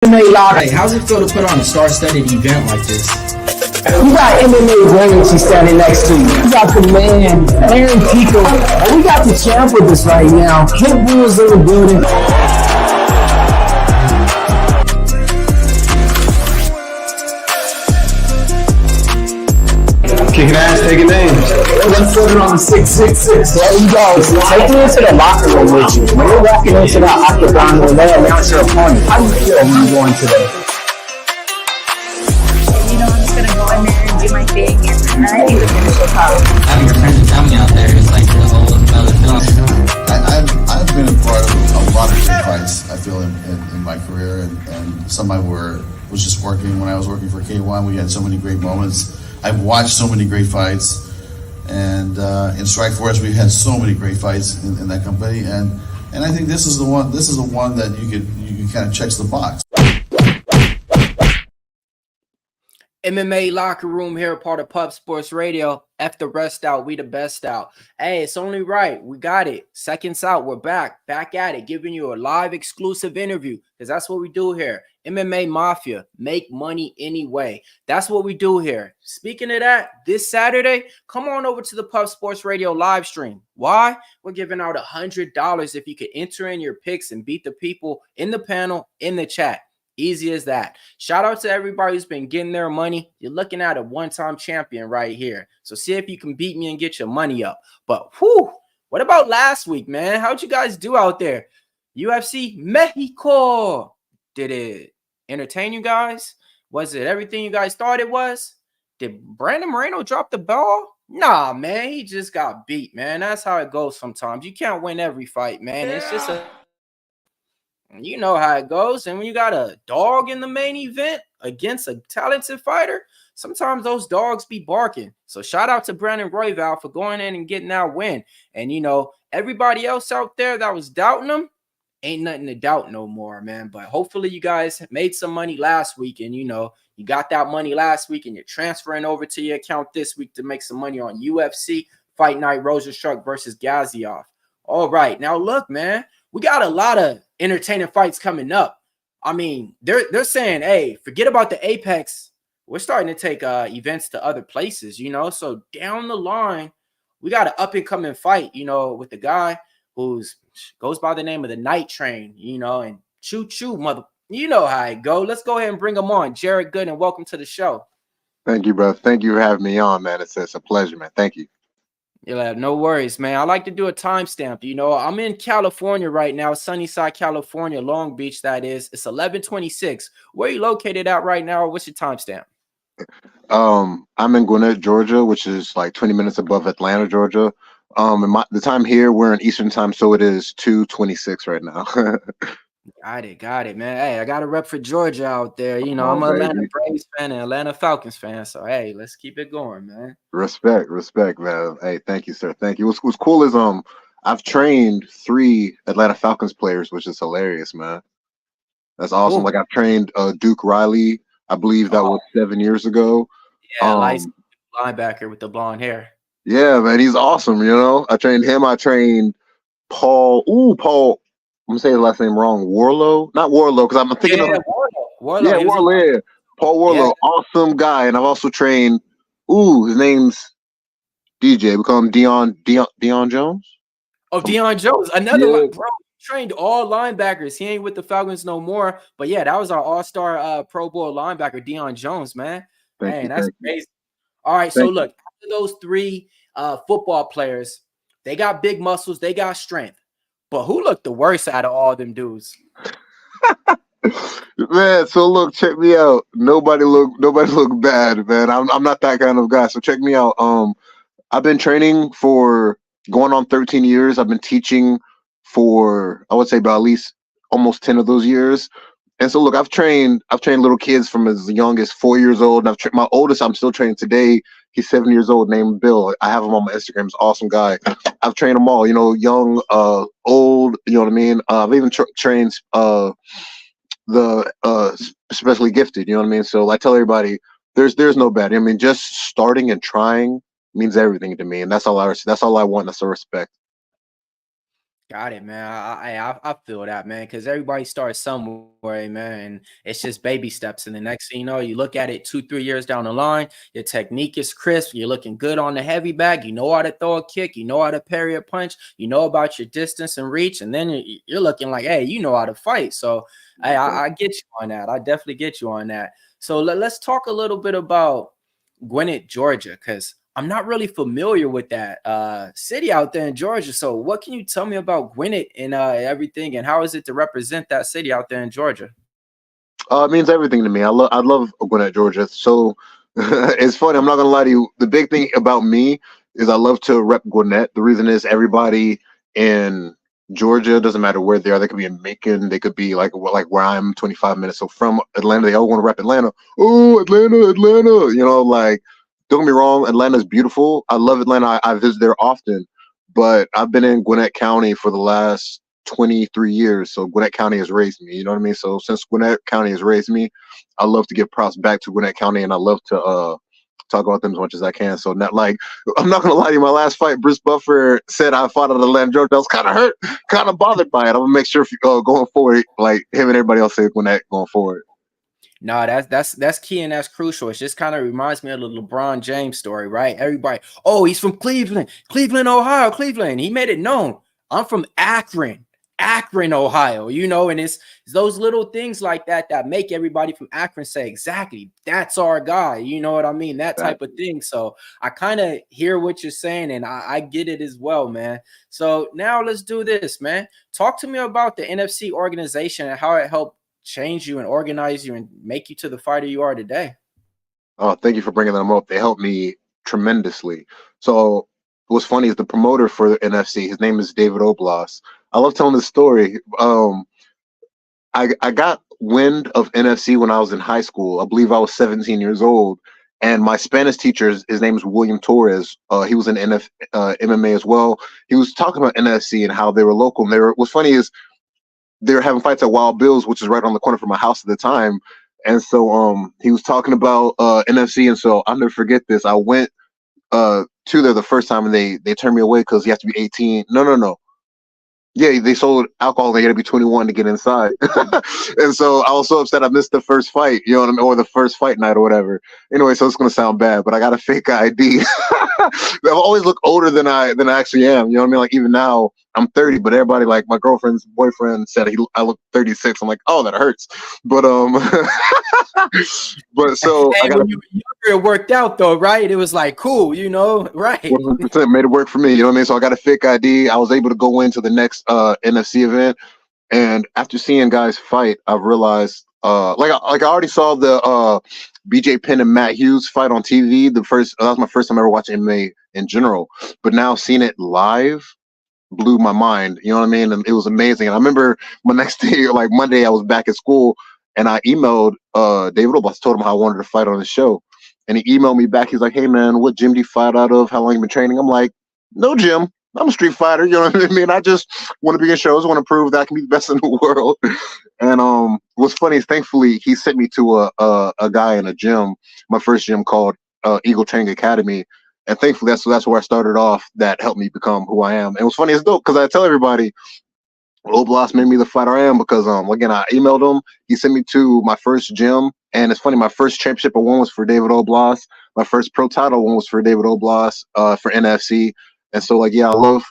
MMA Locker. Hey, how's it feel to put on a star-studded event like this? We got MMA royalty standing next to you. We got the man, Aaron Pico, and we got the champ with us right now. Pitbull's in the building. Kicking ass, taking names. Let's put it on the 666. There you go. Take me into the locker room with you. When you're walking into that octagon where they announce your opponent, how do you feel when you go into there? I'm just gonna go in there and do my thing, and I think the finish will come. Having your friends and family out there is like the whole other film. I've been a part of a lot of great fights, I feel, in my career, and some I was just working when I was working for K1. We had so many great moments. I've watched so many great fights, and in Strikeforce we've had so many great fights in that company, and I think this is the one. This is the one that you kind of checks the box. MMA Locker Room here, part of Pub Sports Radio. F the rest out, we the best out. Hey, it's only right. We got it. Seconds out, we're back at it, giving you a live exclusive interview, because that's what we do here. MMA Mafia, make money anyway. That's what we do here. Speaking of that, this Saturday, come on over to the Pub Sports Radio live stream. Why? We're giving out $100 if you could enter in your picks and beat the people in the panel, in the chat. Easy as that. Shout out to everybody who's been getting their money. You're looking at a one-time champion right here. So see if you can beat me and get your money up. But whew, what about last week, man? How'd you guys do out there? UFC Mexico. Did it entertain you guys? Was it everything you guys thought it was? Did Brandon Moreno drop the ball? Nah, man. He just got beat, man. That's how it goes sometimes. You can't win every fight, man. It's just you know how it goes. And when you got a dog in the main event against a talented fighter, sometimes those dogs be barking. So shout out to Brandon Royval for going in and getting that win. And, everybody else out there that was doubting him, ain't nothing to doubt no more, man. But hopefully you guys made some money last week. And, you got that money last week and you're transferring over to your account this week to make some money on UFC Fight Night Rozenstruik versus Gaziev. All right. Now, look, man, we got a lot of entertaining fights coming up. I mean, they're saying, hey, forget about the Apex. We're starting to take events to other places, So down the line, we got an up-and-coming fight, with the guy who's goes by the name of the Night Train, and choo-choo, mother. You know how it go. Let's go ahead and bring him on. Jared Gooden, welcome to the show. Thank you, bro. Thank you for having me on, man. It's a pleasure, man. Thank you. Yeah, no worries, man. I like to do a timestamp. I'm in California right now, Sunnyside, California, Long Beach, that is. It's 11:26. Where are you located at right now? What's your timestamp? I'm in Gwinnett, Georgia, which is like 20 minutes above Atlanta, Georgia. And the time here, we're in Eastern time, so it is 2:26 right now. Got it, man. Hey, I got a rep for Georgia out there. I'm an Atlanta Braves fan and Atlanta Falcons fan. So, hey, let's keep it going, man. Respect, man. Hey, thank you, sir. Thank you. What's cool is I've trained 3 Atlanta Falcons players, which is hilarious, man. That's awesome. Ooh. Like I've trained Duke Riley. I believe that was 7 years ago. Yeah, linebacker with the blonde hair. Yeah, man, he's awesome. I trained him. I trained Paul. I'm gonna say his last name wrong. Warlow, not Warlow, because I'm thinking of Warlow. Yeah, Warlow. Yeah. Paul Warlow, awesome guy. And I've also trained. His name's DJ. We call him Dion Jones. Oh, Dion Jones, another one, bro. Trained all linebackers. He ain't with the Falcons no more. But yeah, that was our all-star Pro Bowl linebacker, Dion Jones, man. That's amazing. All right, so look, after those 3 football players, they got big muscles, they got strength. But who looked the worst out of all them dudes? Man, so look, check me out. Nobody look bad, man. I'm not that kind of guy. So check me out. I've been training for going on 13 years. I've been teaching for, I would say, about at least almost 10 of those years. And so look, I've trained little kids from as young as 4 years old. And my oldest I'm still training today. He's 7 years old, named Bill. I have him on my Instagram. He's an awesome guy. I've trained them all, young, old, you know what I mean? I've even trained the especially gifted, you know what I mean? So I tell everybody, there's no bad. I mean, just starting and trying means everything to me. And that's all I want. That's the respect. Got it, man. I feel that, man, because everybody starts somewhere, man, and it's just baby steps. And the next thing you know, you look at it 2, 3 years down the line, your technique is crisp, you're looking good on the heavy bag, you know how to throw a kick, you know how to parry a punch, you know about your distance and reach, and then you're looking like, hey, you know how to fight. So I get you on that. I definitely get you on that. So let's talk a little bit about Gwinnett, Georgia, because I'm not really familiar with that city out there in Georgia. So what can you tell me about Gwinnett and everything, and how is it to represent that city out there in Georgia? It means everything to me. I love Gwinnett, Georgia. So it's funny. I'm not gonna lie to you. The big thing about me is I love to rep Gwinnett. The reason is everybody in Georgia, doesn't matter where they are. They could be in Macon. They could be like where I'm 25 minutes. So from Atlanta, they all want to rep Atlanta. Oh, Atlanta, Atlanta. You know, like, don't get me wrong. Atlanta's beautiful. I love Atlanta. I visit there often, but I've been in Gwinnett County for the last 23 years. So Gwinnett County has raised me. You know what I mean? So since Gwinnett County has raised me, I love to give props back to Gwinnett County, and I love to talk about them as much as I can. So not like, I'm not gonna lie to you, my last fight, Bruce Buffer said I fought out of Atlanta, Georgia. I was kind of hurt, kind of bothered by it. I'm gonna make sure if going forward, like him and everybody else say Gwinnett going forward. No, that's key and that's crucial. It just kind of reminds me of the LeBron James story, right? Everybody, oh, he's from Cleveland, Ohio, Cleveland. He made it known. I'm from Akron, Ohio, you know, and it's those little things like that that make everybody from Akron say, exactly, that's our guy. You know what I mean? That type of thing. So I kind of hear what you're saying, and I get it as well, man. So now let's do this, man. Talk to me about the NFC organization and how it helped change you and organize you and make you to the fighter you are today. Oh, thank you for bringing them up. They helped me tremendously. So what's funny is the promoter for the NFC, his name is David Oblas. I love telling this story. I got wind of NFC when I was in high school. I believe I was 17 years old. And my Spanish teacher, his name is William Torres. He was in MMA as well. He was talking about NFC and how they were local. And what's funny is they were having fights at Wild Bill's, which is right on the corner from my house at the time. And so he was talking about NFC. And so I'll never forget this. I went to there the first time, and they turned me away because you have to be 18. No. Yeah, they sold alcohol. They had to be 21 to get inside. And so I was so upset I missed the first fight, you know what I mean? Or the first fight night or whatever. Anyway, so it's going to sound bad, but I got a fake ID. I've always looked older than I actually am. You know what I mean? Like, even now I'm 30, but everybody, like my girlfriend's boyfriend said I look 36. I'm like, oh, that hurts. But but so Hey, I got it worked out though, right? It was like cool, you know, right? 100% made it work for me. You know what I mean? So I got a fake ID. I was able to go into the next NFC event, and after seeing guys fight, I've realized, like I already saw the BJ Penn and Matt Hughes fight on TV. That was my first time ever watching MMA in general. But now seeing it live blew my mind. You know what I mean? And it was amazing. And I remember my next day, like Monday, I was back at school, and I emailed David Oblas, told him how I wanted to fight on the show. And he emailed me back. He's like, hey, man, what gym do you fight out of? How long you been training? I'm like, no gym. I'm a street fighter. You know what I mean? I just want to be in shows. I want to prove that I can be the best in the world. And what's funny is, thankfully, he sent me to a guy in a gym, my first gym, called Eagle Training Academy. And thankfully, that's where I started off. That helped me become who I am. And what's funny is, dope, because I tell everybody, Oblas made me the fighter I am because, again, I emailed him. He sent me to my first gym. And it's funny, my first championship I won was for David Oblas. My first pro title one was for David Oblas for NFC. And so, like, yeah, I love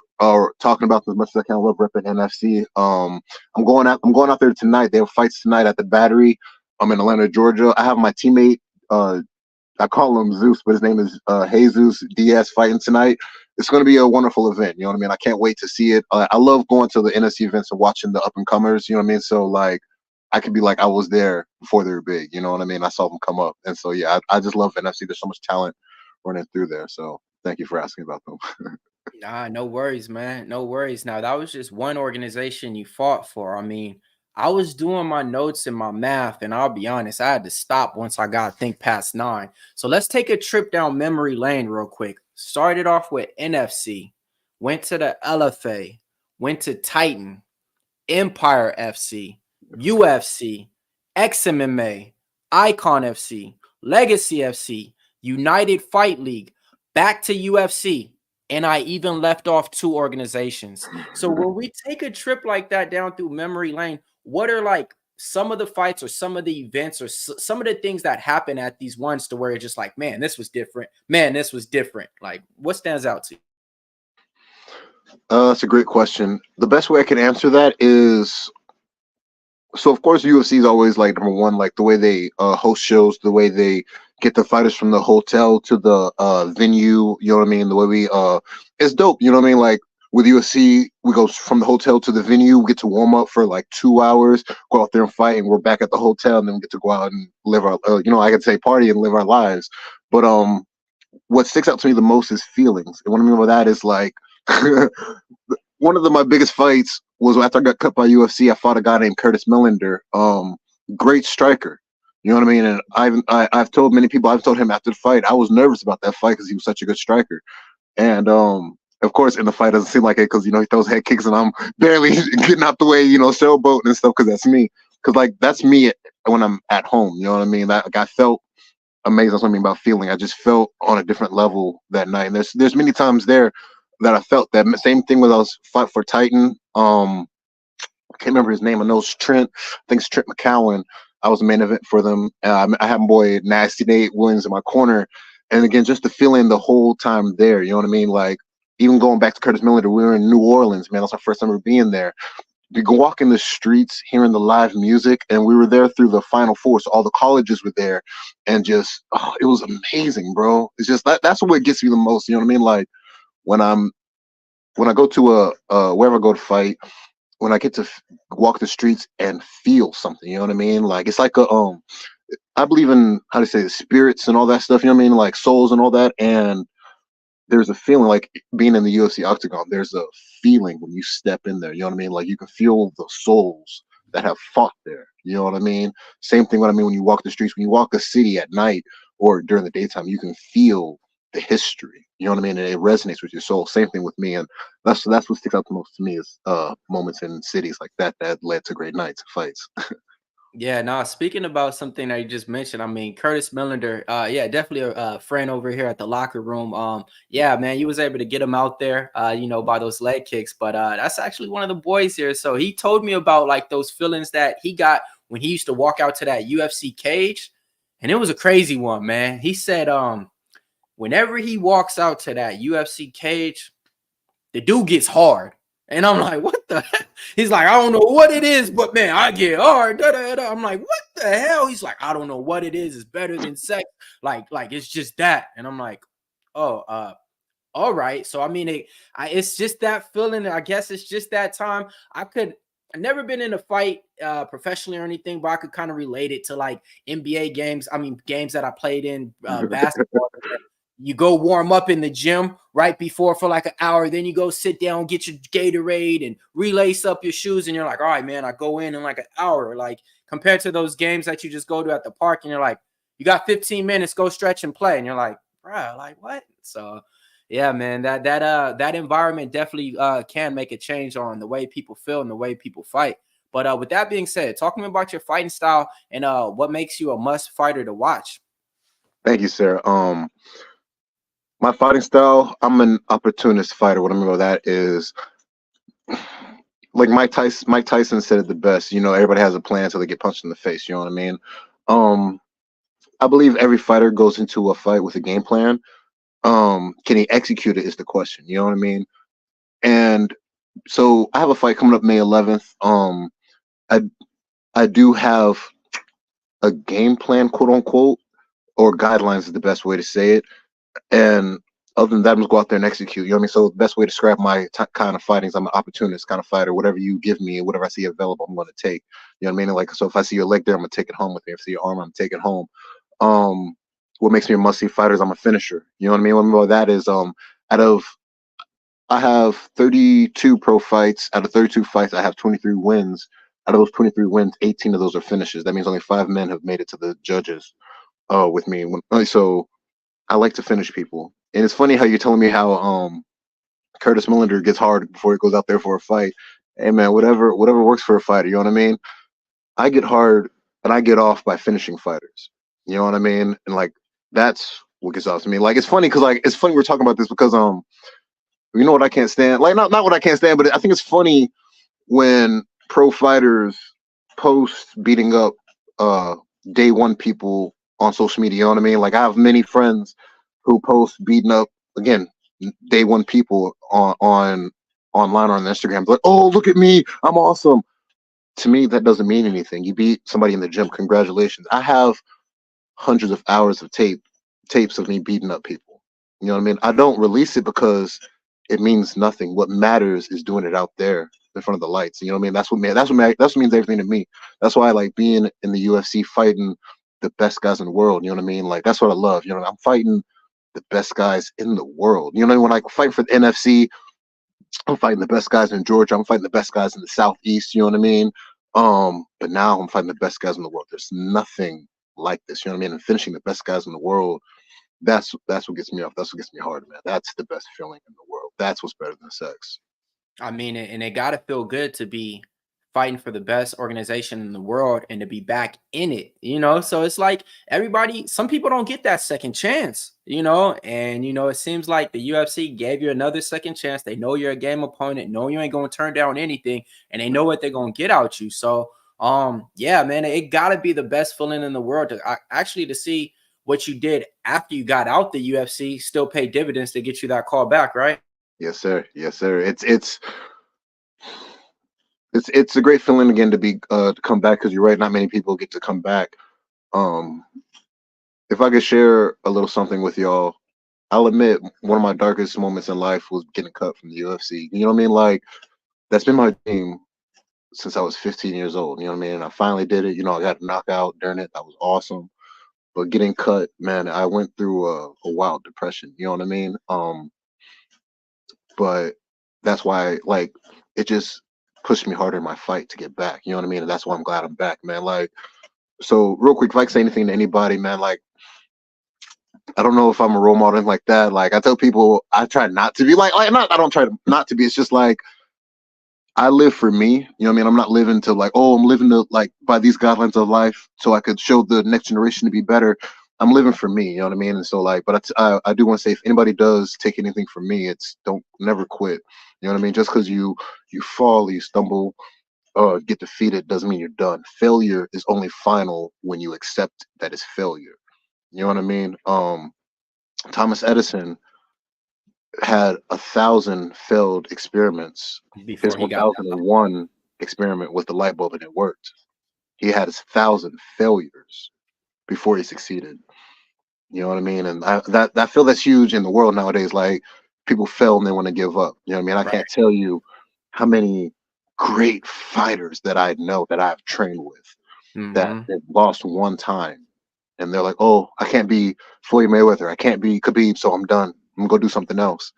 talking about this as much as I can. I love repping NFC. I'm going out there tonight. They have fights tonight at the Battery. I'm in Atlanta, Georgia. I have my teammate, I call him Zeus, but his name is Jesus Diaz, fighting tonight. It's going to be a wonderful event. You know what I mean? I can't wait to see it. I love going to the NFC events and watching the up and comers. You know what I mean? So, like, I could be like, I was there before they were big. You know what I mean? I saw them come up. And so, yeah, I just love NFC. There's so much talent running through there. So thank you for asking about them. Nah, no worries, man. No worries. Now, that was just one organization you fought for. I mean, I was doing my notes and my math, and I'll be honest, I had to stop once I got to think past 9. So let's take a trip down memory lane real quick. Started off with NFC, went to the LFA, went to Titan, Empire FC, UFC, XMMA, Icon FC, Legacy FC, United Fight League, back to UFC, and I even left off 2 organizations. So when we take a trip like that down through memory lane, what are like some of the fights or some of the events or some of the things that happen at these ones to where it's just like, man, this was different. Man, this was different. Like, what stands out to you? That's a great question. The best way I can answer that is, so of course UFC is always like number one, like the way they host shows, the way they get the fighters from the hotel to the venue, you know what I mean? The way we it's dope, you know what I mean? Like with UFC, we go from the hotel to the venue, we get to warm up for like 2 hours, go out there and fight, and we're back at the hotel, and then we get to go out and live our you know, I could say party and live our lives. But what sticks out to me the most is feelings. And what I mean by that is like one of my biggest fights was after I got cut by UFC. I fought a guy named Curtis Millender, great striker. You know what I mean? And I've told many people, I've told him after the fight, I was nervous about that fight because he was such a good striker. And of course, in the fight, it doesn't seem like it because, you know, he throws head kicks and I'm barely getting out the way, you know, sailboat and stuff because that's me. Because, like, that's me when I'm at home. You know what I mean? Like, I felt amazing. That's what I mean about feeling. I just felt on a different level that night. And there's many times there that I felt that same thing when I was fight for Titan. I can't remember his name. I know it's Trent. I think it's Trent McCowan. I was the main event for them. I had my boy Nasty Nate Williams in my corner. And again, just the feeling the whole time there, you know what I mean? Like, even going back to Curtis Millender, we were in New Orleans, man. That's our first time ever being there. We go walking the streets, hearing the live music, and we were there through the Final Four, so all the colleges were there, and just, oh, it was amazing, bro. It's just, that's what gets me the most, you know what I mean? Like, when I go to wherever I go to fight, when I get to walk the streets and feel something, you know what I mean? Like, it's like I believe in, how to say, spirits and all that stuff, you know what I mean? Like souls and all that. And there's a feeling like being in the UFC octagon, there's a feeling when you step in there, you know what I mean? Like, you can feel the souls that have fought there, you know what I mean? Same thing what I mean when you walk the streets, when you walk a city at night or during the daytime, you can feel the history, you know what I mean? And it resonates with your soul. Same thing with me. And that's what sticks out the most to me is moments in cities like that led to great nights and fights. Yeah, no, speaking about something that you just mentioned, I mean, Curtis Millender, yeah, definitely a friend over here at the locker room. Yeah, man, you was able to get him out there, you know, by those leg kicks, but that's actually one of the boys here. So he told me about like those feelings that he got when he used to walk out to that UFC cage, and it was a crazy one, man. He said, whenever he walks out to that UFC cage, the dude gets hard. And I'm like, what the heck? He's like, I don't know what it is, but man, I get hard. Da, da, da. I'm like, what the hell? He's like, I don't know what it is. It's better than sex. Like it's just that. And I'm like, oh, all right. So I mean, it's just that feeling. I guess it's just that time. I've never been in a fight professionally or anything, but I could kind of relate it to like NBA games. I mean, games that I played in basketball. You go warm up in the gym right before for like an hour. Then you go sit down, get your Gatorade and relace up your shoes. And you're like, all right, man, I go in like an hour. Like compared to those games that you just go to at the park and you're like, you got 15 minutes, go stretch and play. And you're like, bro, like what? So yeah, man, that environment definitely can make a change on the way people feel and the way people fight. But with that being said, talking about your fighting style and what makes you a must fighter to watch. Thank you, sir. My fighting style, I'm an opportunist fighter. What I mean by that is, like Mike Tyson said it the best, you know, everybody has a plan until they get punched in the face, you know what I mean? I believe every fighter goes into a fight with a game plan. Can he execute it is the question, you know what I mean? And so I have a fight coming up May 11th. I do have a game plan, quote unquote, or guidelines is the best way to say it. And other than that, I'm just go out there and execute. You know what I mean? So the best way to describe my kind of fighting is I'm an opportunist kind of fighter. Whatever you give me, whatever I see available, I'm going to take. You know what I mean? Like, so if I see your leg there, I'm going to take it home with me. If I see your arm, I'm taking it home. What makes me a must-see fighter is I'm a finisher. You know what I mean? What I mean by that is I have 32 pro fights. Out of 32 fights, I have 23 wins. Out of those 23 wins, 18 of those are finishes. That means only 5 men have made it to the judges with me. So I like to finish people. And it's funny how you're telling me how Curtis Millender gets hard before he goes out there for a fight. Hey man, whatever works for a fighter, you know what I mean? I get hard and I get off by finishing fighters. You know what I mean? And like that's what gets off to me. Like it's funny because we're talking about this because You know what I can't stand? Like not what I can't stand, but I think it's funny when pro fighters post beating up day one people on social media. You know what I mean? Like I have many friends who post beating up again day one people on online or on Instagram. Like, oh, look at me, I'm awesome. To me, that doesn't mean anything. You beat somebody in the gym, congratulations. I have hundreds of hours of tapes of me beating up people. You know what I mean? I don't release it because it means nothing. What matters is doing it out there in front of the lights. You know what I mean? That's what means everything to me. That's why I like being in the UFC fighting the best guys in the world. You know what I mean? Like that's what I love. You know, I'm fighting the best guys in the world. You know, when I fight for the NFC, I'm fighting the best guys in Georgia. I'm fighting the best guys in the Southeast. You know what I mean? But now I'm fighting the best guys in the world. There's nothing like this. You know what I mean? And finishing the best guys in the world. That's what gets me off. That's what gets me hard, man. That's the best feeling in the world. That's what's better than sex. I mean, and it got to feel good to be fighting for the best organization in the world and to be back in it, you know? So it's like everybody, some people don't get that second chance, you know? And, you know, it seems like the UFC gave you another second chance. They know you're a game opponent, know you ain't going to turn down anything, and they know what they're going to get out you. So, yeah, man, it got to be the best feeling in the world to actually to see what you did after you got out the UFC still pay dividends to get you that call back, right? Yes, sir. Yes, sir. It's a great feeling again to be to come back, because you're right, not many people get to come back. If I could share a little something with y'all, I'll admit one of my darkest moments in life was getting cut from the UFC. You know what I mean? Like that's been my dream since I was 15 years old. You know what I mean? And I finally did it. You know, I got a knockout during it. That was awesome. But getting cut, man, I went through a wild depression. You know what I mean? But that's why, like, it just pushed me harder in my fight to get back. You know what I mean? And that's why I'm glad I'm back, man. Like, so real quick, if I can say anything to anybody, man, like, I don't know if I'm a role model like that. Like, I tell people I try not to be not. I don't try not to be. It's just like I live for me. You know what I mean? I'm not living to like, oh, I'm living to like by these guidelines of life so I could show the next generation to be better. I'm living for me. You know what I mean? And so like, but I do want to say, if anybody does take anything from me, it's don't never quit. You know what I mean? Just because you fall, you stumble, get defeated doesn't mean you're done. Failure is only final when you accept that it's failure. You know what I mean? Thomas Edison had 1,000 failed experiments. Before His he got 1001 experiment was the light bulb, and it worked. He had his 1,000 failures before he succeeded. You know what I mean? And I feel that's huge in the world nowadays. Like people fail and they want to give up. You know what I mean? I can't tell you how many great fighters that I know that I've trained with that they've lost one time, and they're like, "Oh, I can't be Floyd Mayweather. I can't be Khabib, so I'm done. I'm gonna go do something else."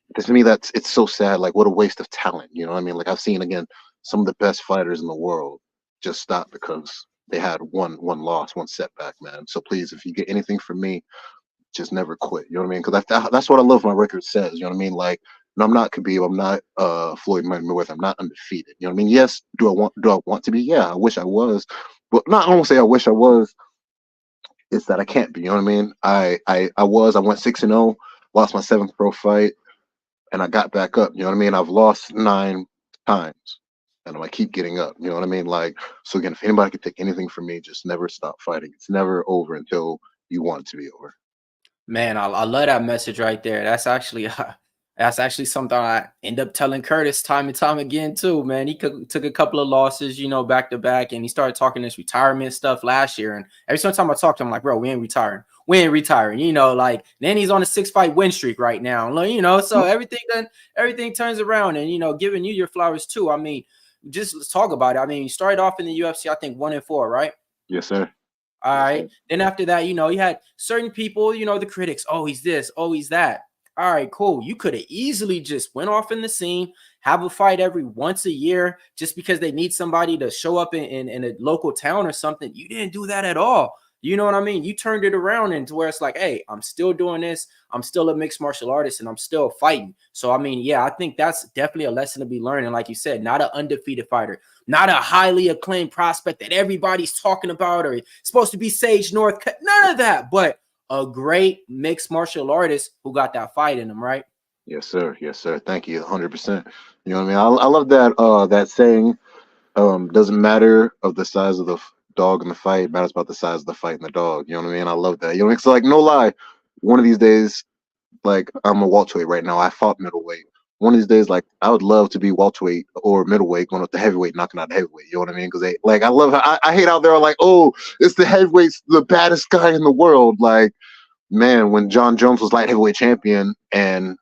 Because to me, it's so sad. Like, what a waste of talent. You know what I mean? Like I've seen again some of the best fighters in the world just stop because they had one loss, one setback, man. So please, if you get anything from me, just never quit. You know what I mean? Because that's what I love. My record says. You know what I mean? Like, no, I'm not Khabib. I'm not Floyd Mayweather. I'm not undefeated. You know what I mean? Yes. Do I want to be? Yeah. I wish I was. But not. I don't say I wish I was. It's that I can't be. You know what I mean? I was. I went 6-0. Lost my 7th pro fight, and I got back up. You know what I mean? I've lost 9 times, and I keep getting up. You know what I mean? Like, so again, if anybody could take anything from me, just never stop fighting. It's never over until you want it to be over. Man, I love that message right there. That's actually something I end up telling Curtis time and time again too, man. He took a couple of losses, you know, back to back, and he started talking this retirement stuff last year. And every single time I talk to him, I'm like, bro, we ain't retiring, you know, like then he's on a 6-fight win streak right now. You know, so everything turns around, and you know, giving you your flowers too. I mean, just let's talk about it. I mean, you started off in the UFC, I think 1-4, right? Yes, sir. All right. Then after that, you know, you had certain people, you know, the critics, oh, he's this, oh, he's that. All right, cool. You could have easily just went off in the scene, have a fight every once a year just because they need somebody to show up in a local town or something. You didn't do that at all. You know what I mean? You turned it around into where it's like, hey, I'm still doing this. I'm still a mixed martial artist and I'm still fighting. So, I mean, yeah, I think that's definitely a lesson to be learned. And like you said, not an undefeated fighter, not a highly acclaimed prospect that everybody's talking about or supposed to be Sage North. None of that, but a great mixed martial artist who got that fight in him, right? Yes, sir. Yes, sir. Thank you, 100%. You know what I mean? I love that that saying. Doesn't matter of the size of the dog in the fight. It matters about the size of the fight and the dog. You know what I mean? I love that. You know, it's like no lie. One of these days, like I'm a welterweight right now. I fought middleweight. One of these days, like I would love to be welterweight or middleweight, going up to heavyweight, knocking out the heavyweight. You know what I mean? Because they like I love. I hate out there like, oh, it's the heavyweight's the baddest guy in the world. Like man, when John Jones was light heavyweight champion and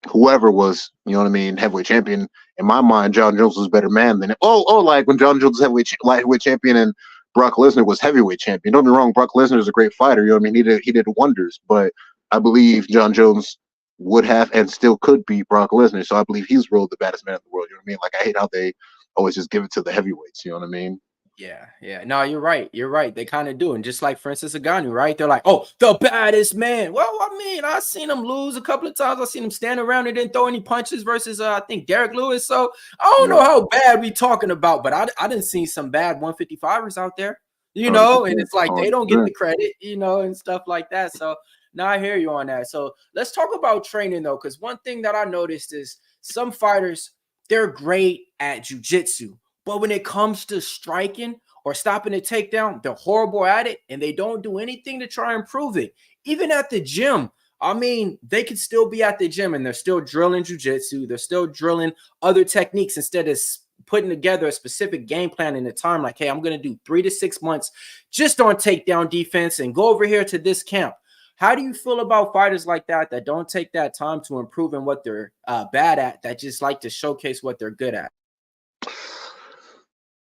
whoever was, you know what I mean, heavyweight champion. In my mind, John Jones was a better man than like when John Jones was light heavyweight champion and Brock Lesnar was heavyweight champion. Don't be wrong, Brock Lesnar is a great fighter. You know what I mean? He did wonders, but I believe John Jones would have and still could beat Brock Lesnar. So I believe he's really the baddest man in the world. You know what I mean? Like I hate how they always just give it to the heavyweights. You know what I mean? Yeah, yeah. No, you're right. You're right. They kind of do. And just like Francis Ngannou, right? They're like, oh, the baddest man. Well, I mean, I seen him lose a couple of times. I seen him stand around and didn't throw any punches versus I think Derek Lewis. So I don't know how bad we talking about, but I didn't see some bad 155ers out there, you know, and it's like they don't get the credit, you know, and stuff like that. So now I hear you on that. So let's talk about training though, because one thing that I noticed is some fighters, they're great at jiu-jitsu. But when it comes to striking or stopping a takedown, they're horrible at it, and they don't do anything to try and improve it. Even at the gym, I mean, they could still be at the gym, and they're still drilling jiu-jitsu. They're still drilling other techniques instead of putting together a specific game plan in the time. Like, hey, I'm going to do 3 to 6 months just on takedown defense and go over here to this camp. How do you feel about fighters like that don't take that time to improve in what they're bad at, that just like to showcase what they're good at?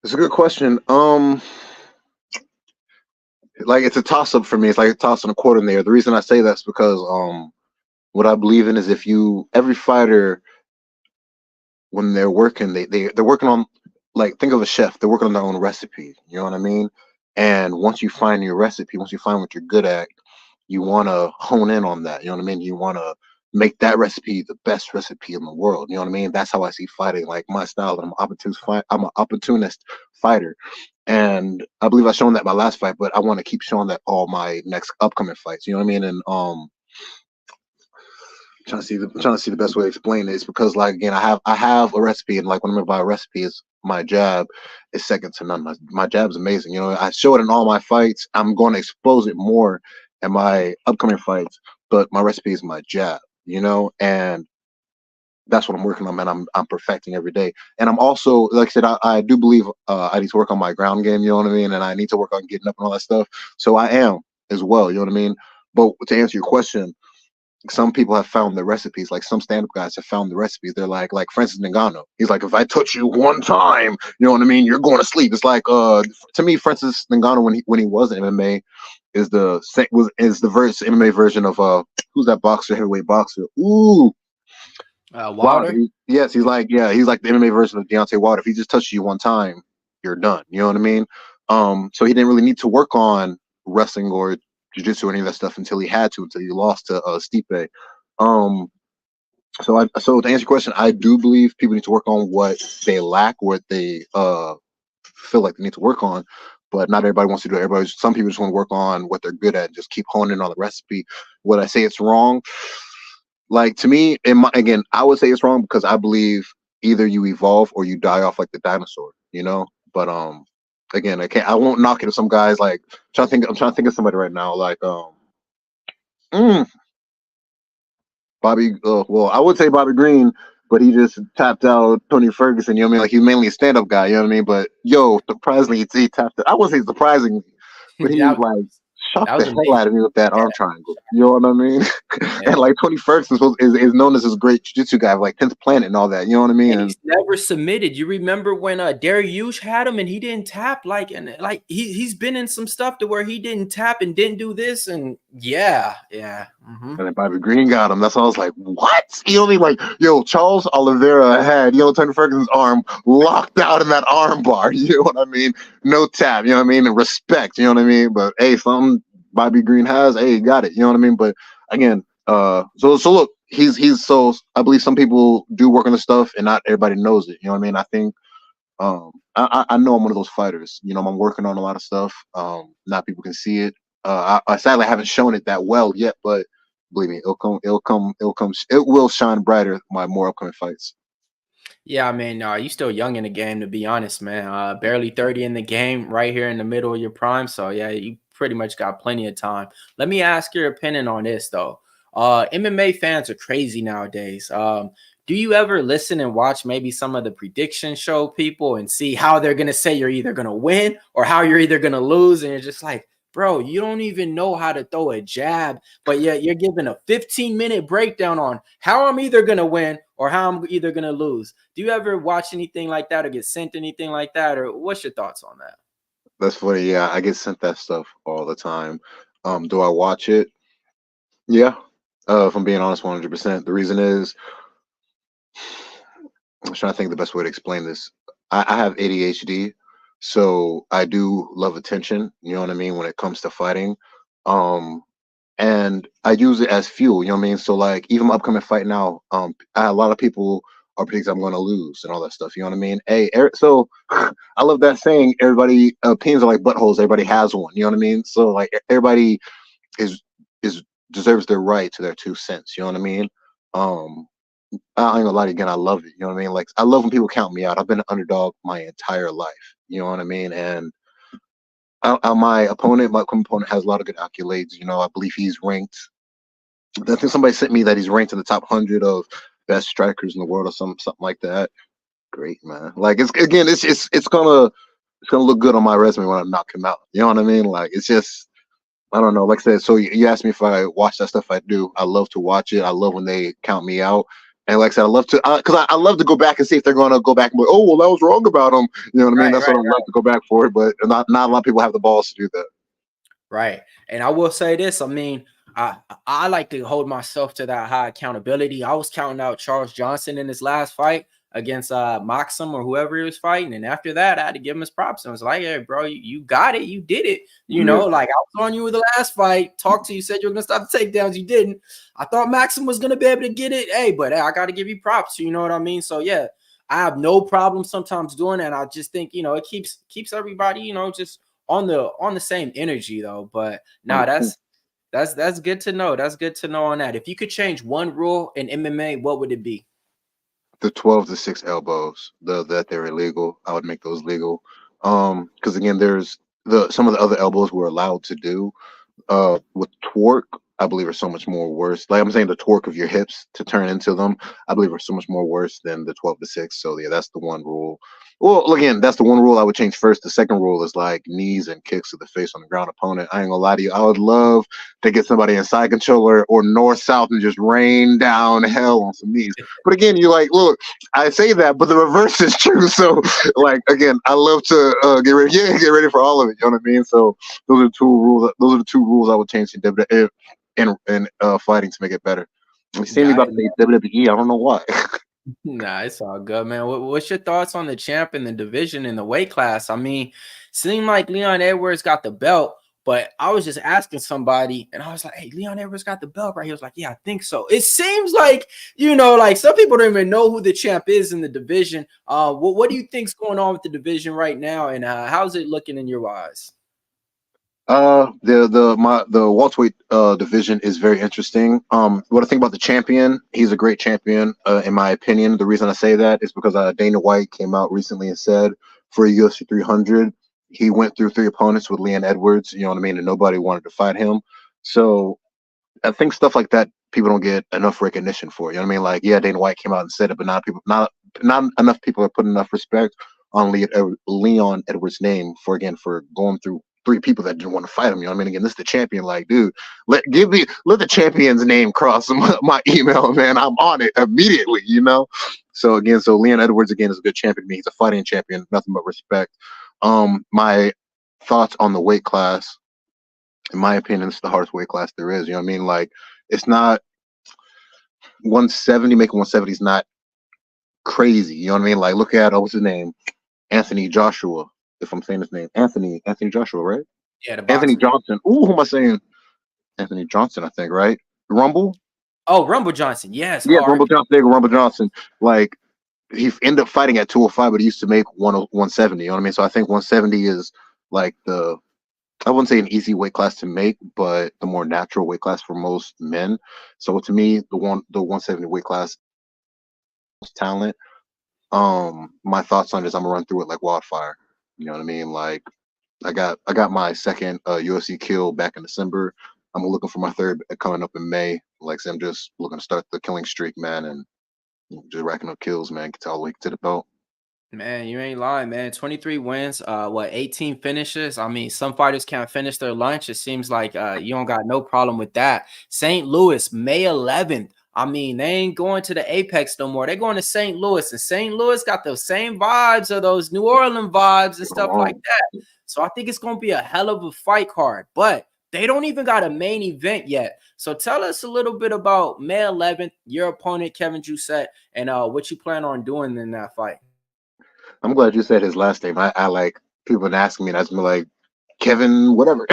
It's a good question. Like it's a toss up for me. It's like a toss and a quarter in there. The reason I say that's because what I believe in is every fighter when they're working, they're working on, like, think of a chef. They're working on their own recipe. You know what I mean? And once you find your recipe, once you find what you're good at, you want to hone in on that. You know what I mean? You want to make that recipe the best recipe in the world. You know what I mean? That's how I see fighting. Like my style, I'm an opportunist fighter, and I believe I've shown that my last fight. But I want to keep showing that all my next upcoming fights. You know what I mean? And trying to see the best way to explain it is because, like, again, I have a recipe, and like when I'm about a recipe is my jab is second to none. My jab is amazing. You know, I show it in all my fights. I'm going to expose it more in my upcoming fights, but my recipe is my jab. You know, and that's what I'm working on, man. I'm perfecting every day, and I'm also, like I said, I do believe I need to work on my ground game. You know what I mean? And I need to work on getting up and all that stuff. So I am as well. You know what I mean? But to answer your question, some people have found the recipes. Like some stand-up guys have found the recipes. They're like Francis Ngannou. He's like, if I touch you one time, you know what I mean, you're going to sleep. It's like to me, Francis Ngannou when he was in MMA is the MMA version of who's that boxer, heavyweight boxer? Ooh, Wilder. Yes, he's like the MMA version of Deontay Wilder. If he just touches you one time, you're done. You know what I mean? So he didn't really need to work on wrestling or jiu-jitsu or any of that stuff until he lost to Stipe. So to answer your question, I do believe people need to work on what they lack, what they feel like they need to work on, but not everybody wants to do it. Some people just want to work on what they're good at and just keep honing on the recipe. Would I say it's wrong? Like, to me, again, I would say it's wrong because I believe either you evolve or you die off like the dinosaur, you know? But again, I won't knock it if some guys like I'm trying to think of somebody right now, like Bobby, well, I would say Bobby Green, but he just tapped out Tony Ferguson, you know what I mean? Like, he's mainly a stand-up guy, you know what I mean? But yo, surprisingly, he tapped it. I wouldn't say surprisingly, but he was like, shocked the hell out of me with that arm triangle. You know what I mean? And like Tony Ferguson is known as this great jiu-jitsu guy, like 10th Planet and all that. You know what I mean? And he's never submitted. You remember when Derek Hughes had him and he didn't tap, he's been in some stuff to where he didn't tap and didn't do this, and yeah. And then Bobby Green got him. That's why I was like, what? You know what I mean? Like, yo, Charles Oliveira had Tony Ferguson's arm locked out in that arm bar. You know what I mean? No tap. You know what I mean? And respect. You know what I mean? But hey, something Bobby Green has, hey, he got it. You know what I mean? But again, so look, he's so, I believe some people do work on the stuff and not everybody knows it. You know what I mean? I think I know I'm one of those fighters. You know, I'm working on a lot of stuff. Not people can see it. I sadly haven't shown it that well yet, but believe me, it will shine brighter my more upcoming fights. Yeah, I mean, you still young in the game, to be honest, man. Barely 30 in the game, right here in the middle of your prime. So yeah, you pretty much got plenty of time. Let me ask your opinion on this though. MMA fans are crazy nowadays. Do you ever listen and watch maybe some of the prediction show people and see how they're gonna say you're either gonna win or how you're either gonna lose? And you're just like, bro, you don't even know how to throw a jab, but yet you're giving a 15-minute breakdown on how I'm either going to win or how I'm either going to lose. Do you ever watch anything like that or get sent anything like that? Or what's your thoughts on that? That's funny. Yeah, I get sent that stuff all the time. Do I watch it? Yeah. If I'm being honest, 100%. The reason is, I'm trying to think of the best way to explain this. I have ADHD, so I do love attention. You know what I mean when it comes to fighting. And I use it as fuel. You know what I mean. So like even my upcoming fight now, a lot of people are predicting I'm going to lose and all that stuff. You know what I mean. Hey, so I love that saying. Everybody opinions are like buttholes. Everybody has one. You know what I mean. So like everybody is deserves their right to their 2 cents. You know what I mean. I ain't gonna lie again. I love it. You know what I mean? Like I love when people count me out. I've been an underdog my entire life. You know what I mean? And my upcoming opponent has a lot of good accolades. You know, I believe he's ranked. I think somebody sent me that he's ranked in the top 100 of best strikers in the world or something like that. Great, man. Like it's gonna look good on my resume when I knock him out. You know what I mean? Like it's just. I don't know. Like I said, so you asked me if I watch that stuff. I do. I love to watch it. I love when they count me out. And like I said, I love to because I love to go back and see if they're going to go back and go, oh, well, I was wrong about them. You know what I mean? That's what I love to go back for it. But not a lot of people have the balls to do that. Right. And I will say this. I mean, I like to hold myself to that high accountability. I was counting out Charles Johnson in his last fight against Maxim or whoever he was fighting. And after that, I had to give him his props. I was like, hey, bro, you got it. You did it. You know, like I was on you with the last fight. Talked to you, said you were going to stop the takedowns. You didn't. I thought Maxim was going to be able to get it. Hey, but I got to give you props. You know what I mean? So, yeah, I have no problem sometimes doing that. I just think, you know, it keeps everybody, you know, just on the same energy, though. But no, that's good to know. That's good to know on that. If you could change one rule in MMA, what would it be? The 12 to 6 elbows, that they're illegal. I would make those legal. Because again, there's some of the other elbows we're allowed to do. With torque, I believe are so much more worse. Like I'm saying, the torque of your hips to turn into them, I believe are so much more worse than the 12 to 6. So yeah, that's the one rule. Well, again, that's the one rule I would change first. The second rule is like knees and kicks to the face on the ground opponent. I ain't gonna lie to you. I would love to get somebody in side controller or north-south and just rain down hell on some knees. But again, you're like, look, I say that, but the reverse is true. So like, again, I love to get ready for all of it. You know what I mean? So those are the 2 rules. Those are the 2 rules I would change in WWE and fighting to make it better. You see me about to say WWE. I don't know why. Nah, it's all good, man. What's your thoughts on the champ in the division in the weight class? I mean, seemed like Leon Edwards got the belt, but I was just asking somebody, and I was like, "Hey, Leon Edwards got the belt, right?" He was like, "Yeah, I think so." It seems like, you know, like some people don't even know who the champ is in the division. What do you think's going on with the division right now, and how's it looking in your eyes? The welterweight division is very interesting. What I think about the champion, he's a great champion, in my opinion. The reason I say that is because Dana White came out recently and said for UFC 300, he went through 3 opponents with Leon Edwards, you know what I mean, and nobody wanted to fight him. So I think stuff like that people don't get enough recognition for. You know what I mean? Like, yeah, Dana White came out and said it, but not enough people are putting enough respect on Leon Edwards' name for going through 3 people that didn't want to fight him. You know what I mean? Again, this is the champion. Like, dude, let the champion's name cross my email, man. I'm on it immediately, you know? So Leon Edwards, again, is a good champion to me. He's a fighting champion, nothing but respect. My thoughts on the weight class, in my opinion, it's the hardest weight class there is. You know what I mean? Like, it's not 170, making 170 is not crazy. You know what I mean? Like, look at, what's his name? Anthony Joshua. If I'm saying his name, Anthony Joshua, right? Yeah, Anthony Johnson. Ooh, who am I saying? Anthony Johnson, I think, right? Rumble. Oh, Rumble Johnson. Yes. Yeah, Rumble Johnson. Rumble Johnson. Like, he ended up fighting at 205, but he used to make 170. You know what I mean? So I think 170 is like the I wouldn't say an easy weight class to make, but the more natural weight class for most men. So to me, the 170 weight class is talent. My thoughts on this, I'm gonna run through it like wildfire. You know what I mean? Like I got my second UFC kill back in December. I'm looking for my third coming up in May. Like I said, I'm just looking to start the killing streak, man, and just racking up kills, man. Get all the way to the belt. Man, you ain't lying, man. 23 wins, 18 finishes. I mean, some fighters can't finish their lunch. It seems like you don't got no problem with that. St. Louis, May 11th. I mean, they ain't going to the Apex no more. They're going to St. Louis, and St. Louis got those same vibes of those New Orleans vibes and stuff like that. So I think it's going to be a hell of a fight card, but they don't even got a main event yet. So tell us a little bit about May 11th, your opponent, Kevin Jousset, and what you plan on doing in that fight. I'm glad you said his last name. I like people been asking me, and I just been like Kevin, whatever.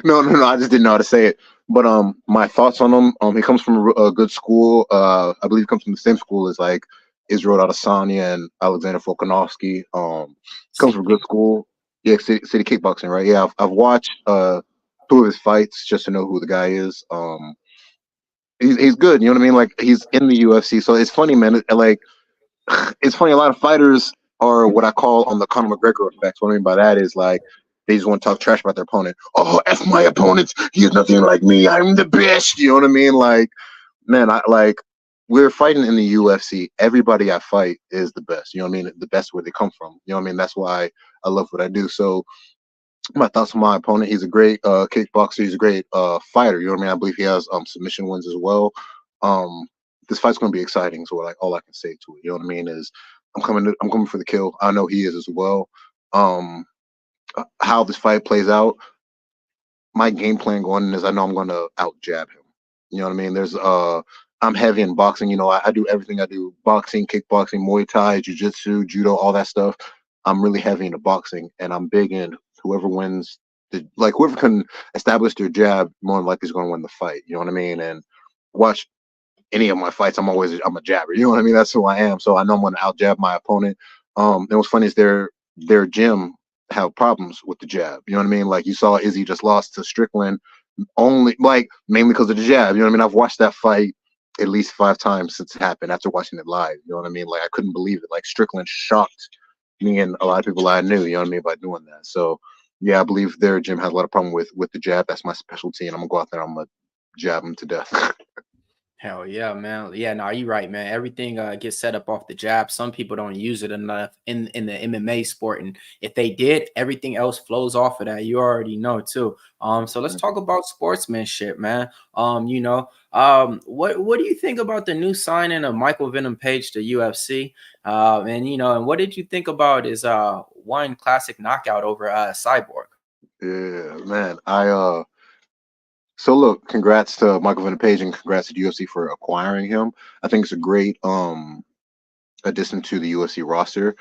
No. I just didn't know how to say it. But my thoughts on him. He comes from a good school. I believe he comes from the same school as like Israel Adesanya and Alexander Volkanovski. Comes from a good school. Yeah, city kickboxing, right? Yeah, I've watched 2 of his fights just to know who the guy is. He's good. You know what I mean? Like he's in the UFC, so it's funny, man. It's funny. A lot of fighters are what I call on the Conor McGregor effect. What I mean by that is like they just want to talk trash about their opponent. Oh, F my opponent. He's nothing like me. I'm the best. You know what I mean? Like, man, we're fighting in the UFC. Everybody I fight is the best. You know what I mean? The best where they come from. You know what I mean? That's why I love what I do. So my thoughts on my opponent. He's a great kickboxer. He's a great fighter. You know what I mean? I believe he has submission wins as well. This fight's going to be exciting. So like all I can say to it, you know what I mean, is I'm coming for the kill. I know he is as well. How this fight plays out, my game plan going in is I know I'm going to out jab him. You know what I mean? I'm heavy in boxing. You know, I do everything. I do boxing, kickboxing, Muay Thai, jiu-jitsu, judo, all that stuff. I'm really heavy into boxing, and I'm big in whoever wins whoever can establish their jab more than likely is going to win the fight. You know what I mean? And watch any of my fights, I'm a jabber. You know what I mean? That's who I am. So I know I'm going to out jab my opponent. And what's funny is their gym have problems with the jab. You know what I mean? Like you saw Izzy just lost to Strickland only mainly because of the jab. You know what I mean? I've watched that fight at least 5 times since it happened after watching it live. You know what I mean? Like I couldn't believe it. Like Strickland shocked me and a lot of people I knew, you know what I mean, by doing that. So yeah, I believe their gym has a lot of problem with the jab. That's my specialty, and I'm gonna go out there, I'm gonna jab them to death. Hell yeah, man. Yeah, no, you're right, man. Everything gets set up off the jab. Some people don't use it enough in the MMA sport, and if they did, everything else flows off of that. You already know too. So let's talk about sportsmanship, man. What do you think about the new signing of Michael Venom Page to UFC? And what did you think about his one classic knockout over Cyborg? Yeah, man. So look, congrats to Michael Venom Page and congrats to the UFC for acquiring him. I think it's a great addition to the UFC roster.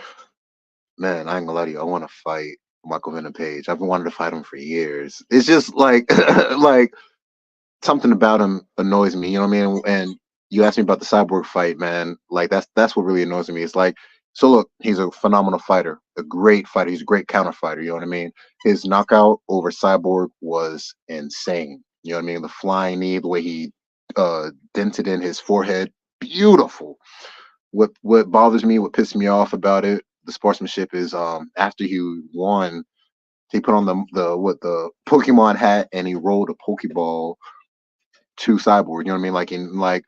Man, I ain't gonna lie to you, I want to fight Michael Venom Page. I've been wanting to fight him for years. It's just like like something about him annoys me, you know what I mean? And you asked me about the Cyborg fight, man. Like that's what really annoys me. It's like, so look, he's a phenomenal fighter, a great fighter. He's a great counter fighter. You know what I mean? His knockout over Cyborg was insane. You know what I mean? The flying knee, the way he dented in his forehead, beautiful. What bothers me, what pisses me off about it, the sportsmanship is after he won, he put on the Pokemon hat and he rolled a Pokeball to Cyborg. You know what I mean?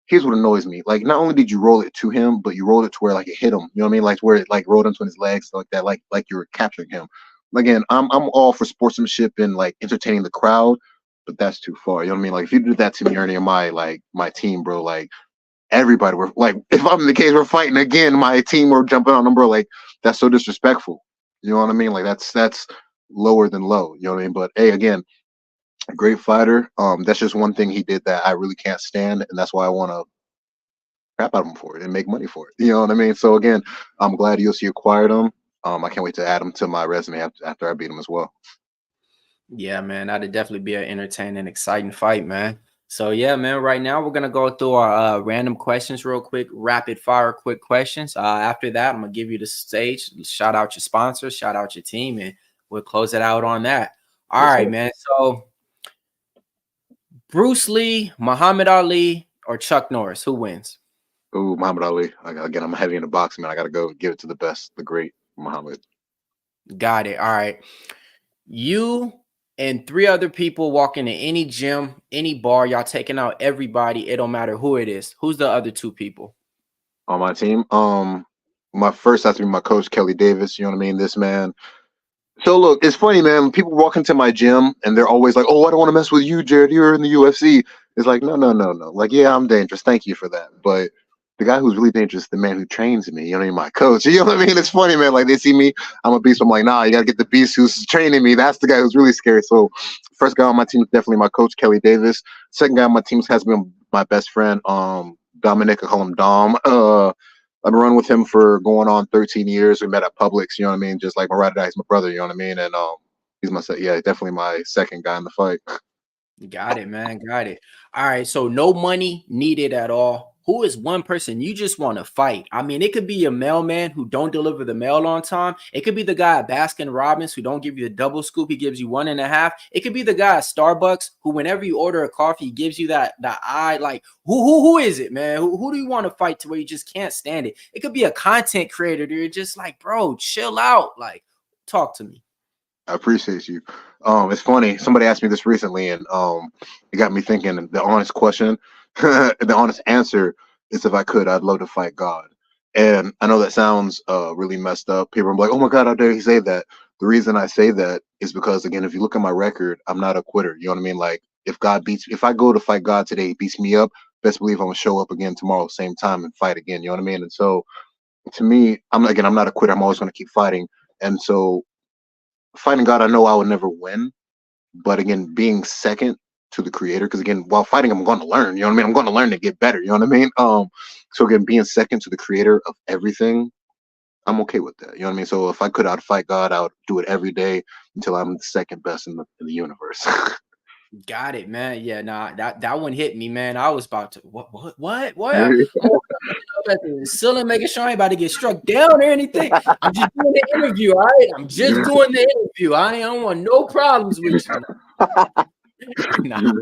Here's what annoys me. Like, not only did you roll it to him, but you rolled it to where like it hit him. You know what I mean? Like where it like rolled into his legs, like that, like you were capturing him. Again, I'm all for sportsmanship and like entertaining the crowd, but that's too far. You know what I mean? Like if you did that to me or any of my team, bro, like everybody were like, if I'm in the case we're fighting again, my team were jumping on them, bro. Like that's so disrespectful. You know what I mean? Like that's lower than low. You know what I mean? But hey, again, a great fighter. That's just one thing he did that I really can't stand, and that's why I want to crap out of him for it and make money for it. You know what I mean? So again, I'm glad UFC acquired him. I can't wait to add him to my resume after I beat him as well. Yeah, man, that'd definitely be an entertaining, exciting fight, man. So yeah, man, right now we're gonna go through our random questions real quick, rapid fire quick questions. After that, I'm gonna give you the stage, shout out your sponsors, shout out your team, and we'll close it out on that. All Yes, right, sir. man. So Bruce Lee, Muhammad Ali, or Chuck Norris, who wins? Ooh, Muhammad Ali. Again, I'm heavy in the boxing, man. I gotta go give it to the best, the great Muhammad. Got it. All right. You and three other people walk into any gym, any bar, y'all taking out everybody. It don't matter who it is. Who's the other two people? On my team. My first has to be my coach, Kelly Davis. You know what I mean? This man. So look, it's funny, man. People walk into my gym and they're always like, "Oh, I don't want to mess with you, Jared. You're in the UFC." It's like, no, no, no, no. Like, yeah, I'm dangerous. Thank you for that. But the guy who's really dangerous is the man who trains me. You know what I mean? My coach. You know what I mean? It's funny, man. Like they see me, I'm a beast. I'm like, nah, you gotta get the beast who's training me. That's the guy who's really scary. So, first guy on my team is definitely my coach, Kelly Davis. Second guy on my team has been my best friend, Dominic. I call him Dom. I've been running with him for going on 13 years. We met at Publix, you know what I mean? Just like my ride or die, he's my brother, you know what I mean? And he's yeah, definitely my second guy in the fight. Got it, man. Got it. All right. So no money needed at all. Who is one person you just want to fight? I mean, it could be a mailman who don't deliver the mail on time. It could be the guy at Baskin Robbins who don't give you the double scoop. He gives you 1.5. It could be the guy at Starbucks who, whenever you order a coffee, he gives you that eye. Like, who is it, man? Who do you want to fight to where you just can't stand it? It could be a content creator. You're just like, bro, chill out. Like, talk to me. I appreciate you. It's funny. Somebody asked me this recently, and it got me thinking. The honest question, the honest answer is, if I could, I'd love to fight God. And I know that sounds really messed up. People are like, "Oh my God, how dare he say that?" The reason I say that is because, again, if you look at my record, I'm not a quitter. You know what I mean? Like, if I go to fight God today, he beats me up, best believe I'm gonna show up again tomorrow, same time, and fight again. You know what I mean? And so, to me, I'm not a quitter. I'm always gonna keep fighting. And so, fighting God, I know I would never win, but again, being second to the creator, because again, while fighting, I'm going to learn. You know what I mean? I'm going to learn to get better. You know what I mean? So again, being second to the creator of everything, I'm okay with that. You know what I mean? So if I could, I'd fight God. I would do it every day until I'm the second best in the universe. Got it, man. Yeah, nah, that one hit me, man. I was about to what? Oh, up at the ceiling, making sure I ain't about to get struck down or anything. I'm just doing the interview, all right? I'm just doing the interview. I don't want no problems with you. Nah.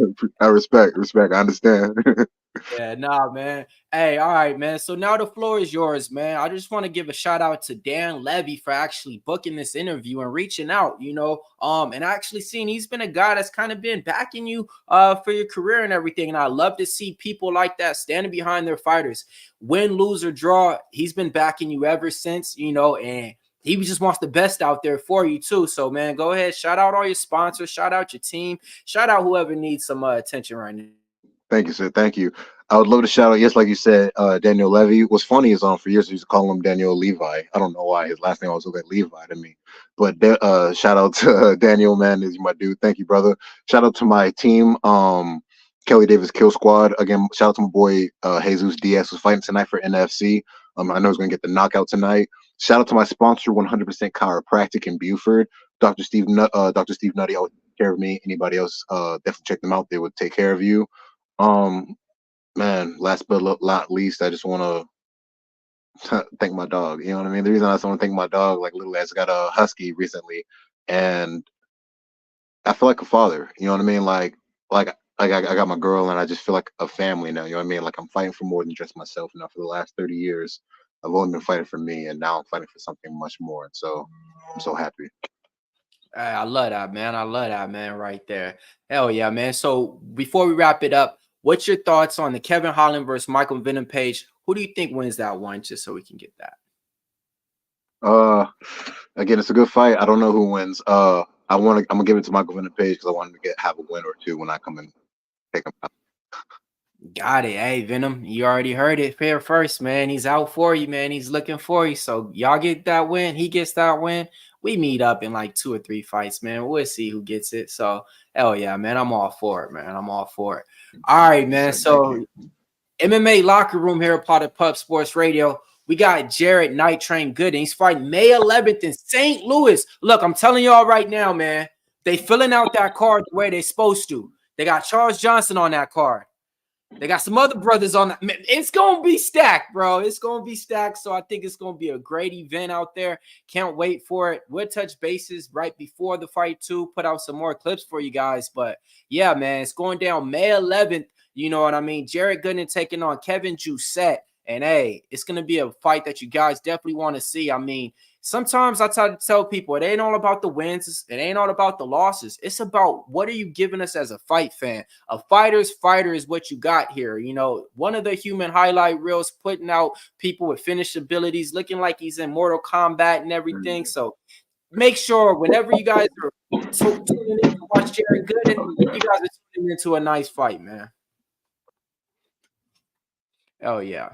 I respect. I understand. Yeah, nah, man. Hey, all right, man. So now the floor is yours, man. I just want to give a shout out to Dan Levy for actually booking this interview and reaching out, and actually seeing he's been a guy that's kind of been backing you for your career and everything. And I love to see people like that standing behind their fighters. Win, lose, or draw, he's been backing you ever since, and he just wants the best out there for you too. So, man, go ahead. Shout out all your sponsors. Shout out your team. Shout out whoever needs some attention right now. Thank you, sir. Thank you. I would love to shout out, yes, like you said, Daniel Levy. What's funny is for years we used to call him Daniel Levi. I don't know why his last name always looked like Levi to me. But shout out to Daniel, man, is my dude. Thank you, brother. Shout out to my team, Kelly Davis Kill Squad. Again, shout out to my boy Jesus Diaz, who's fighting tonight for NFC. I know he's going to get the knockout tonight. Shout out to my sponsor, 100% Chiropractic in Buford, Dr. Steve Nutty. Always take care of me. Anybody else, definitely check them out. They would take care of you. Man, last but not least, I just want to thank my dog. You know what I mean? The reason I just want to thank my dog, like little ass, got a husky recently, and I feel like a father. You know what I mean? Like I got my girl, and I just feel like a family now. You know what I mean? Like I'm fighting for more than just myself now. For the last 30 years, I've only been fighting for me, and now I'm fighting for something much more. And so I'm so happy. I love that, man. I love that, man, right there. Hell yeah, man. So before we wrap it up, what's your thoughts on the Kevin Holland versus Michael Venom Page? Who do you think wins that one, just so we can get that? Again, it's a good fight. I don't know who wins. I'm gonna give it to Michael Venom Page because I want him to have a win or two when I come and take him out. Got it. Hey, Venom, you already heard it here first, man. He's out for you, man. He's looking for you. So y'all get that win. He gets that win. We meet up in like 2 or 3 fights, man. We'll see who gets it. So, hell yeah, man. I'm all for it, man. I'm all for it. All right, man. So, MMA Locker Room here, part of Pub Sports Radio. We got Jared Night Train Gooden. He's fighting May 11th in St. Louis. Look, I'm telling y'all right now, man. They filling out that card the way they're supposed to. They got Charles Johnson on that card. They got some other brothers on that. Man, it's going to be stacked, bro. It's going to be stacked. So I think it's going to be a great event out there. Can't wait for it. We'll touch bases right before the fight, too. Put out some more clips for you guys. But, yeah, man, it's going down May 11th. You know what I mean? Jared Gooden taking on Kevin Jousset. And, hey, it's going to be a fight that you guys definitely want to see. I mean, sometimes I try to tell people it ain't all about the wins. It ain't all about the losses. It's about what are you giving us as a fight fan? A fighter's fighter is what you got here. You know, one of the human highlight reels putting out people with finished abilities, looking like he's in Mortal Kombat and everything. So make sure whenever you guys are tuning in to watch Jared Gooden, you guys are tuning into a nice fight, man. Oh, yeah.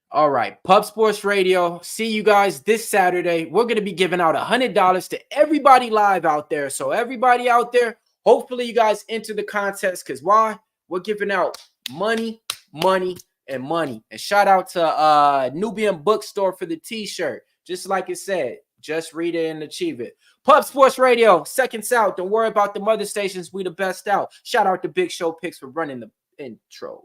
All right, Pub Sports Radio. See you guys this Saturday. We're going to be giving out $100 to everybody live out there. So everybody out there, hopefully you guys enter the contest because why? We're giving out money, money, and money. And shout out to Nubian Bookstore for the T-shirt. Just like it said, just read it and achieve it. Pub Sports Radio, seconds out. Don't worry about the mother stations. We the best out. Shout out to Big Show Picks for running the intro.